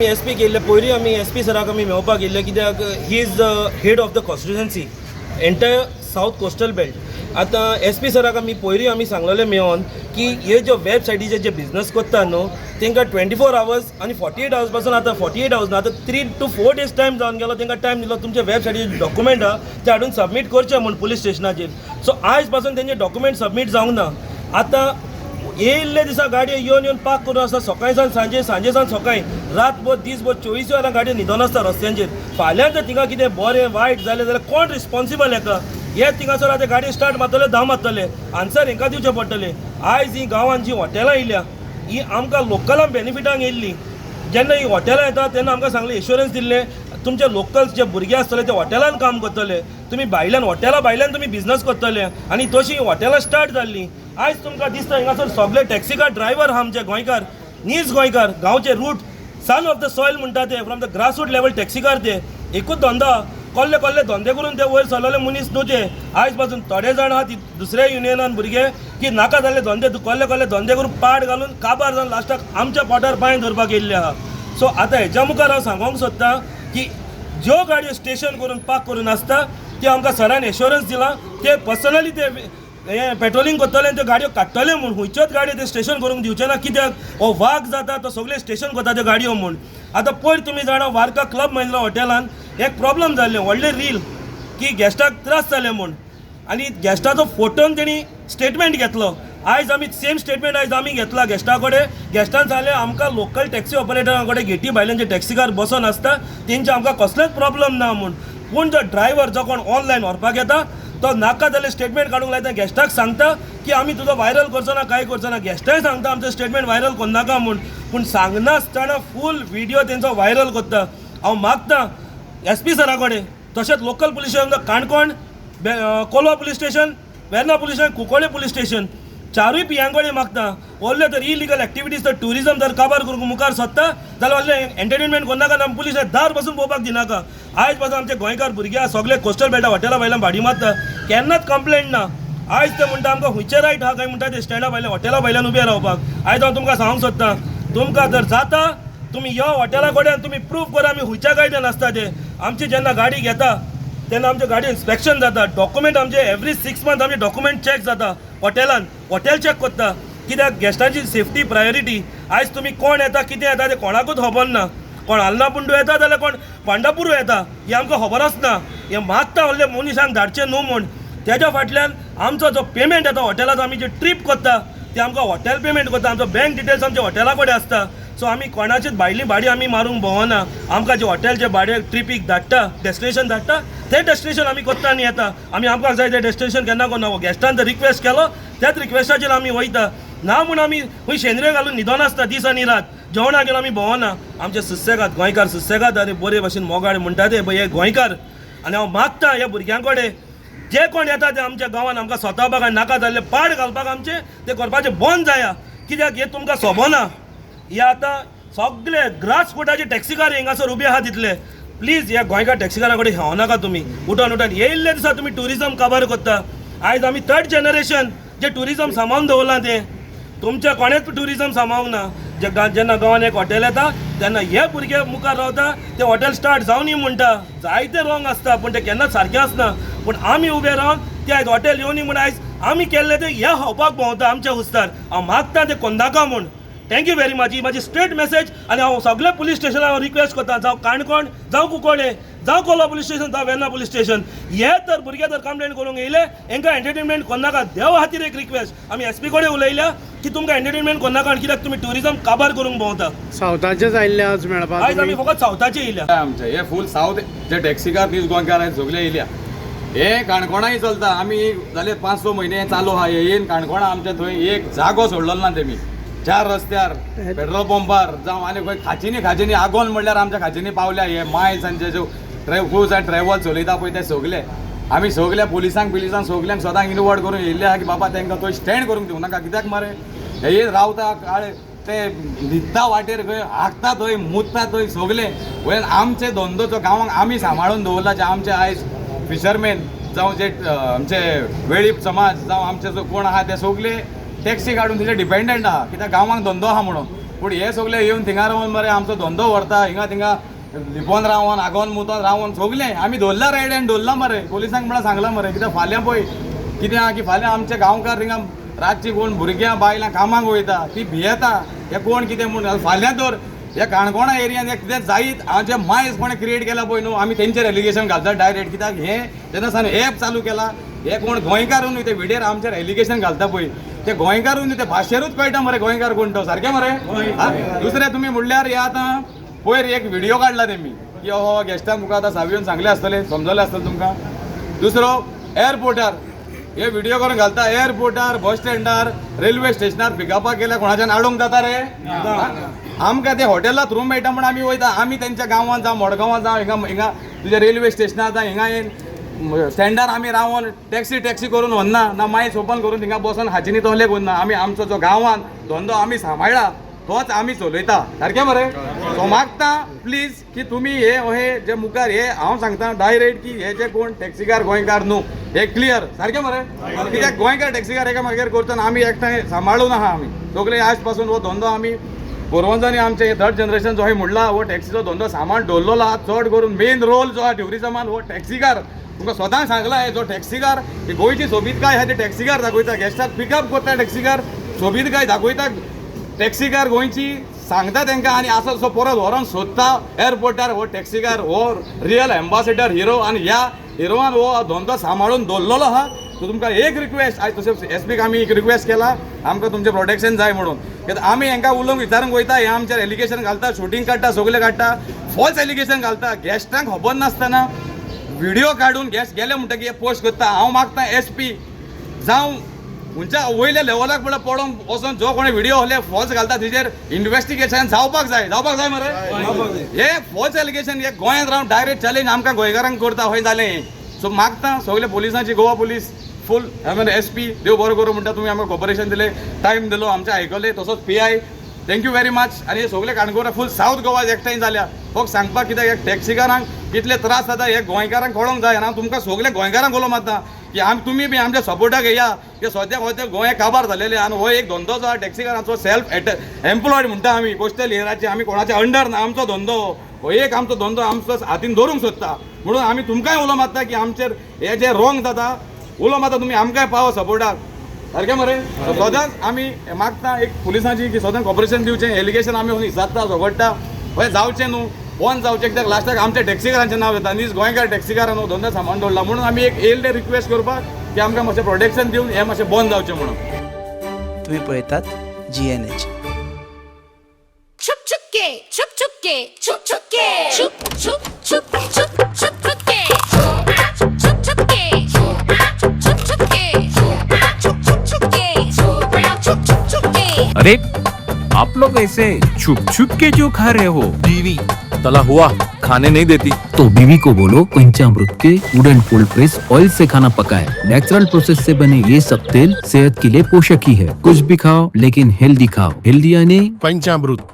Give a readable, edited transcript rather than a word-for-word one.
SP गेल्ले पयलीं आमी एसपी सराक आमी मेळपाक गेल्ले कित्याक he is the head of the constituency entire south coastal belt. आतां एसपी सराक आमी पयलीं आमी सांगलेलें मेळोन की हे ज्यो वेबसायटीचे जे बिजनस करता न्हू तांकां 24 आवर्स आनी 48 आवर्स पासून आतां 48 आवर्स ना आतां 3 to 4 days टायम जावन गेलो. तांकां टायम दिलो तुमचे वेबसायटीचे डॉक्युमेंट आहा ते हाडून सबमीट करचे म्हूण पुलीस स्टेशनाचेर. सो आयज पासून तेंचे डॉक्युमेंट सबमीट जावंक ना. आतां येयल्ले दिसा गाडयो येवन पार्क करून आसता सकाळी सावन सांजे सांजे सावन सकाळी रातभर दिसभर 24 वरां गाडयो न्हिदोन आसता रस्त्यांचेर. फाल्यां जर थिंगा कितें बरें वायट जालें जाल्यार कोण रिस्पॉन्सिबल हेका? हे थिंगासर आतां गाडी स्टार्ट मारतले धांव मारतले आन्सर हेंका दिवचें पडटलें. आयज ही गांवांत जी हॉटेलां येयल्या ही आमकां लोकलांक बेनिफिटांक येयल्ली. जेन्ना ही हॉटेलां येता तेन्ना आमकां सांगलें इन्शुरन्स दिल्लें तुमचे लोकल्स जे भुरगे आसतले ते हॉटेलान काम करतले. तुमी भायल्यान हॉटेला भायल्यान तुमी बिजनस करतले आनी तशी हॉटेलां स्टार्ट जाल्ली. आयज तुमकां दिसता हिंगासर सगळे टॅक्सी कार ड्रायव्हर आहा आमचे गोंयकार नीज गोंयकार गांवचे root son of the soil म्हणटा ते from the grassroot level taxi car ते एकूच धंदो कसले कसले धंदे करून ते वयर सरलेले मनीस न्हू ते. आयज पासून थोडे जाण आहा दुसऱ्या युनियनान भुरगे की नाका जाल्ले धंदे कसले कसले धंदे करून पाड घालून काबार जावन लास्टाक आमच्या पोटार पांय धरपाक येयल्ले आहा. सो आतां हेच्या मुखार हांव सांगूंक सोदतां की ज्यो गाडयो स्टेशन करून पार्क करून आसता त्यो आमकां सरान एश्युरन्स दिला ते पर्सनली ते हे पेट्रोलिंग करतले त्यो गाडयो काडटले म्हूण खंयच्योच गाडयो ते स्टेशन करूंक दिवचे ना. कित्याक हो वाग जाता तो सगळे स्टेशन करता त्यो गाडयो म्हूण. आतां पयर तुमी जाणा वार्का क्लब महिंद्रा हॉटेलान एक प्रॉब्लम जाल्लें व्हडलें रील की गॅस्टाक त्रास जाले म्हूण आनी गॅस्टाचो फोटोन तेणी स्टेटमेंट घेतलो. आयज आमी सेम स्टेटमेंट आयज आमी घेतला गॅस्टा कडेन. गॅस्टान सांगलें आमकां लोकल टॅक्सी ऑपरेटरा कडेन गेटी भायल्यान जे टॅक्सी कार बसून आसता तेंचे आमकां कसलेच प्रॉब्लम ना म्हूण. पूण जो ड्रायव्हर जो कोण ऑनलायन व्हरपाक येता तो नाका जाल्यार स्टेटमेंट काडूंक लायता गॅस्टाक सांगता की आमी तुजो व्हायरल करचो ना कांय करचो ना. गॅस्टाय सांगता आमचो स्टेटमेंट व्हायरल करनाका म्हूण. पूण सांगनासतना फूल व्हिडियो तेंचो व्हायरल करता. हांव मागतां एसपी सरा कडेन तशेंच local police station Canacona Colva police station Verna police station Cuncolim police station चारूय पियां कडेन मागता व्हडले तर इलिगल एक्टिविटीज तर ट्युरिजम जर काबार करूंक मुखार सोदता जाल्यार व्हडलें एंटरटेनमेंट करनाका आमी पुलीस दार पासून पळोवपाक दिनाका. आयज पासून आमचे गोंयकार भुरगे सगळे कोस्टल बेल्टा हॉटेला भायल्यान भाडी मारता केन्नाच कंप्लेंट ना. आयज ते म्हणटा आमकां खंयचे रायट आहा काय म्हणटा ते स्टँडा भायल्यान हॉटेला भायल्यान उबे रावपाक. आयज हांव तुमकां सांगूंक सोदतां तुमकां जर जाता तुमी यो हॉटेला कडेन तुमी प्रूफ करा आमी खंयच्या गायडेन आसता ते. आमची जेन्ना गाडी घेता तेन्ना आमचे गाडी इन्स्पेक्शन जाता डॉक्युमेंट आमचे एवरी 6 months आमचे डॉक्युमेंट चॅक जाता हॉटेलान हॉटेल चॅक करता कित्याक गॅस्टांची सेफ्टी प्रायोरिटी. आयज तुमी कोण येता कितें येता ते कोणाकूच खबर ना. कोण आलनापुंडू येता जाल्यार कोण पांडापुरू येता हे आमकां खबर आसना. हे मागता व्हडले मनशांक धाडचे न्हू म्हूण. तेज्या फाटल्यान आमचो जो पेमेंट येता हॉटेलाचो आमी जे ट्रीप करता ते आमकां हॉटेल पेमेंट करता. आमचो बँक डिटेल्स आमच्या हॉटेला कडेन आसता. सो आमी कोणाचीच भायली भाडी आमी मारूंक भोवना. आमकां जे हॉटेलचे भाडे ट्रिपीक धाडटा डेस्टिनेशन धाडटा ते डेस्टिनेशन आमी करता आनी येता. आमी आमकां जाय ते डेस्टिनेशन केन्ना करना. गॅस्टान जर रिक्वेस्ट केलो त्याच रिक्वेस्टाचेर आमी वयता ना म्हूण आमी खंय शेंद्रे घालून न्हिदोन आसता दीस आनी रात जेवणा गेलो आमी भोवना. आमचे सुसेगाद गोंयकार सुसेगाद आनी बरे भशेन मोगाड म्हणटा ते हे गोंयकार. आनी हांव मागता ह्या भुरग्यां कडेन जे कोण येता ते आमच्या गांवांत आमकां स्वता नाका जाल्ले पाड घालपाक आमचे ते करपाचें बंद जाया. कित्याक हे तुमकां सोबना. हे आतां सगळे ग्रास फुटाचे टॅक्सी कार हिंगासर उबे आहा तितले. प्लीज ह्या गोंयकार टॅक्सी कारा कडेन हेवं नाका तुमी. उठोन येयल्ले दिसा तुमी ट्युरिजम काबार करता. आयज आमी 3rd generation जे ट्युरिजम सांबाळून दवरलां ते तुमचे कोणेच ट्युरिजम सांबाळूंक ना. जेन्ना गांवांत एक हॉटेल येता तेन्ना हे भुरगे मुखार रावता ते हॉटेल स्टार्ट जावनी म्हणटा. जायते रॉंग आसता पूण ते केन्नाच सारकें आसना. पूण आमी उबे रावन ते आयज हॉटेल येवनी म्हूण आयज आमी केल्ले ते हे खावपाक भोंवता आमच्या हुस्तार. हांव मागता ते कोन्नाका म्हूण. Thank you very much. ही म्हाजी स्ट्रेट मेसेज. आनी हांव सगळे पुलीस स्टेशनार रिक्वेस्ट करता जावं काणकोण जावं कुंकोळे जावं कोलवा पुलीस स्टेशन जावं वेर्ना पुलीस स्टेशन हे तर भुरगे जर कंप्लेंट करूंक येयले हांकां एंटरटेनमेंट करनाका. देवा खातीर एक रिक्वेस्ट आमी एसपी कडेन उलयल्या की तुमकां एंटरटेनमेंट करनाका कित्याक तुमी ट्युरिजम काबार करूंक भोंवता. सावथाचेच आयिल्ले आज मेळपाक आयज आमी फकत सावथाचे येयल्या. आमचे हे फूल सावथ जे टॅक्सी कार नीज गोंयकार आहेत सगळे येयल्या. हे काणकोणाय चलता. आमी जाले 5-6 म्हयने चालू आहा हे येवन काणकोणा आमच्या थंय एक जागो सोडलो ना तेमी 4 रस्त्यार पेट्रोल पंपार जावं आनी खंय खाचीनी आगोन म्हणल्यार आमच्या खाचीनी पावल्या. हे मायल्स आनी जे टूर्स एंड ट्रॅवल चलयता पळय ते सगळे आमी सगळे पुलिसांक सगल्यांक सदांच इनवॉल्व करून येयल्ले आहा की बाबा तांकां थंय स्टँड करूंक दिवं नाका. कित्याक मरे हे रावता काळे ते न्हिदता वाटेर खंय हागता थंय मुतता थंय सगळे वयर आमचे धंदोचो गांवांक आमी सांबाळून दवरला. जे आमचे आयज फिशरमॅन जावं जे आमचे वेळीप समाज जावं आमचे जो कोण आहा ते सगळे टॅक्सी काडून तिचे डिपेंडंट आहा कित्याक गांवांक धंदो आहा म्हणून. पूण हे सगळे येवन थिंगा रावन मरे आमचो धंदो व्हरता हिंगा थिंगा लिपोन रावन आगोन मुतोन रावन सगळे आमी दवरला रेड्यान दवरला मरे पुलिसांक म्हणून सांगला मरे कित्याक फाल्यां पळय कितें आहा की फाल्यां आमचे गांवकार थिंगा रातची कोण भुरग्यां बायलां कामाक वयता ती भियेता हे कोण कितें म्हूण फाल्यां तर ह्या काणकोणा एरियान एक कितें जायत हांव मायज कोणें क्रिएट केला पळय न्हू आमी तेंचेर एलिगेशन घालता डायरेक्ट कित्याक हे जेन्ना सावन एप चालू केला हे कोण गोंयकारून न्हू ते व्हिडियोर आमचेर एलिगेशन घालता पळय ते गोंयकारून न्हू ते भाशेरूच कळटा मरे गोंयकार कोण तो सारकें मरे दुसरें तुमी म्हणल्यार हे आतां पयर एक व्हिडियो काडला तेमी की हो गेस्टा मुखार आतां सावियोन सांगलें आसतलें समजलें आसतलें तुमकां दुसरो एअरपोर्टार हे व्हिडिओ करून घालता एअरपोर्टार बस स्टँडार रेल्वे स्टेशनार पिकअपाक गेल्यार कोणाच्यान आडोंक जाता रे आमकां ते हॉटेलात रूम मेळटा म्हण आमी वयता आमी तेंच्या गांवांत जावं मडगांवां जावं हिंगा तुज्या रेल्वे स्टेशनार जावं हिंगा येवन स्टँडार आमी रावन टॅक्सी करून व्हरना ना मायस ओपन करून थिंगा बसून हाजीनी तोहले करना आमी आमचो जो गांवांत धंदो आमी सांबाळ्ळा तोच आमी चलयता सारकें मरे सो मागता प्लीज की तुमी हे जे मुखार हे हांव सांगता डायरेक्ट की हे जे कोण टॅक्सीकार गोंयकार न्हू हे क्लियर सारकें मरे कित्याक गोंयकार टॅक्सीकार एकामेकागेर करतना आमी एकठांय सांबाळून आहा आमी सगळे आज पासून हो धंदो आमी पुर्वजांनी आमचे थर्ड जनरेशन जो म्हणला हो टॅक्सीचो धंदो सामान दवरलेलो आहा चड करून मेन रोल जो आहा ट्युरिजमान हो टॅक्सीकार तुमकां स्वताक सांगला हे जो टॅक्सीकार ही गोंयची सोबीतकाय आहा ती टॅक्सीकार दाखयता गेस्टाक पिकअप करता टॅक्सीकार सोबीतकाय दाखयता टॅक्सीकार गोंयची सांगता तांकां आनी आसा तसो परत व्हरोन सोदता एअरपोर्टार हो टॅक्सीकार हो रियल एम्बेसेडर हिरो आनी ह्या हिरोवान हो धंदो सांबाळून दवरलेलो आहा सो तुमकां एक रिक्वेस्ट आयज तशें एसपीक आमी एक रिक्वेस्ट केला आमकां तुमचें प्रोटेक्शन जाय म्हणून कित्याक आमी हांकां उलोवंक विचारूंक वयता हे आमचेर एलिगेशन घालता शूटिंग काडटा सगळे काडटा फॉल्स एलिगेशन घालता गेस्टांक खबर नासतना व्हिडिओ काडून गेस्ट गेले म्हणटकीर पोस्ट करता हांव मागता एसपी जावं खंयच्या वयल्या लेवलाक म्हणल्यार पडोवंक वचोन जो कोणी व्हिडिओ हले फॉल्स घालता तेजेर इन्व्हेस्टिगेशन जावपाक जाय मरे हे फॉल्स एलिगेशन हे गोंयांत रावन डायरेक्ट चॅलेंज आमकां गोंयकारांक करता खंय जालें सो मागता सगळे पुलिसांची गोवा पुलीस फूल एसपी देव बरो करूं म्हणटा तुमी आमकां कॉपरेशन दिलें टायम दिलो आमचे आयकले तसोच PI थँक्यू व्हेरी मच आनी हे सगळे काणकोणा फूल सावथ गोवा एकठांय जाल्या फक्त सांगपाक कित्याक एक टॅक्सीकारांक कितले त्रास जाता हे गोंयकारांक कळोंक जाय आनी हांव तुमकां सगळे गोंयकारांक उलोवंक मागता की तुमी बी आमच्या सपोर्टाक येया की सद्याक हो गोंय काबार जालेले आनी हो एक धंदो जो आहा टॅक्सीकारांचो सेल्फ एम्प्लॉयड म्हणटा आमी कोस्टल एरियाचे आमी कोणाच्या अंडर ना आमचो धंदो हो एक आमचो धंदो आमचो हातीन दवरूंक सोदता म्हणून आमी तुमकांय उलोवंक मागता की आमचेर हे जे रॉंग जाता उलोवंक मागता तुमी आमकांय पाव सपोर्टाक सारकें मरे सदांच आमी मागता एक पुलिसांची की सदां कॉपरेशन दिवचें एलिगेशन आमी विचारता झगडटा हें जावचें न्हू बंद जावचें कित्याक लास्टाक आमच्या टॅक्सीकारांचें नांव येता नीज गोंयकार टॅक्सीकारान हो धंदो सांबाळून दवरला म्हणून आमी एक येयल्ले रिक्वेस्ट करपाक की आमकां मातशें प्रोटेक्शन दिवन हें मातशें बंद जावचें म्हणून तुम्ही पळयतात GNH. छुप छुप के छुप छुप के छुप छुप के छुप छुप छुप छुप छुप छुप के छुप छुप के छुप छुप के छुप छुप के छुप छुप के अरे आप लोग ऐसे छुप छुप के जो खा रहे हो बीवी तला हुआ खाने नहीं देती तो बीवी को बोलो पंचामृत के वुडन कोल्ड प्रेस ऑयल से खाना पकाए। नेचुरल प्रोसेस से बने ये सब तेल सेहत के लिए पोषक ही है। कुछ भी खाओ लेकिन हेल्दी खाओ। हेल्दी यानी पंचामृत